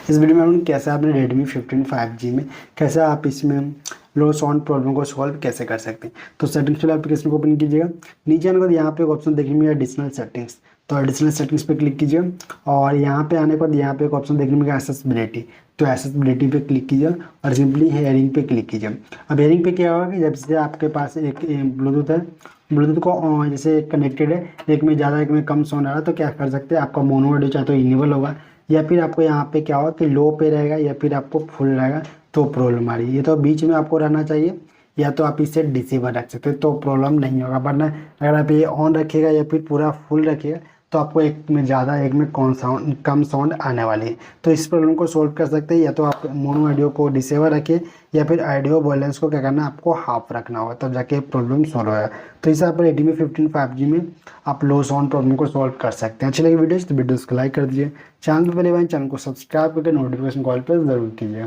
इस वीडियो में हम कैसे आपने रेडमी 15 5G में कैसे आप इसमें लो साउंड प्रॉब्लम को सॉल्व कैसे कर सकते हैं। तो सेटिंग्स वाले एप्लीकेशन को ओपन कीजिएगा। नीचे आने के बाद यहाँ पे एक ऑप्शन देखने मिलेगा एडिशनल सेटिंग्स। तो एडिशनल सेटिंग्स पे क्लिक कीजिएगा और यहाँ पे आने के बाद यहाँ पे एक ऑप्शन देखने मिलेगा एक्सेसिबिलिटी। तो एक्सेसिबिलिटी पे क्लिक कीजिए और सिंपली हेयरिंग पे क्लिक कीजिए। अब हेयरिंग पे क्या होगा कि जब से आपके पास एक ब्लूटूथ है, ब्लूटूथ को जैसे कनेक्टेड है, एक में ज़्यादा एक में कम साउंड आ रहा है, तो क्या कर सकते हैं, आपका मोनो ऑडियो चाहे तो इनेबल होगा या फिर आपको यहाँ पे क्या होगा कि लो पे रहेगा या फिर आपको फुल रहेगा तो प्रॉब्लम आ रही है। ये तो बीच में आपको रहना चाहिए या तो आप इसे डिसेबल रख सकते हैं तो प्रॉब्लम नहीं होगा, वरना अगर आप ये ऑन रखिएगा या फिर पूरा फुल रखिएगा तो आपको एक में ज़्यादा एक में कम साउंड आने वाली है। तो इस प्रॉब्लम को सोल्व कर सकते हैं या तो आप मोनो ऑडियो को डिसेबल रखिए या फिर ऑडियो वॉल्यूम्स को क्या करना है, आपको हाफ रखना होगा, तब जाके प्रॉब्लम सॉल्व होगा। तो इस पर रेडमी 15 5G में आप लो साउंड प्रॉब्लम को सॉल्व कर सकते हैं। अच्छी लगी वीडियो तो वीडियो को लाइक कर दीजिए, चैनल पर पहले बार चैनल को सब्सक्राइब करके नोटिफिकेशन कॉल पर जरूर कीजिए।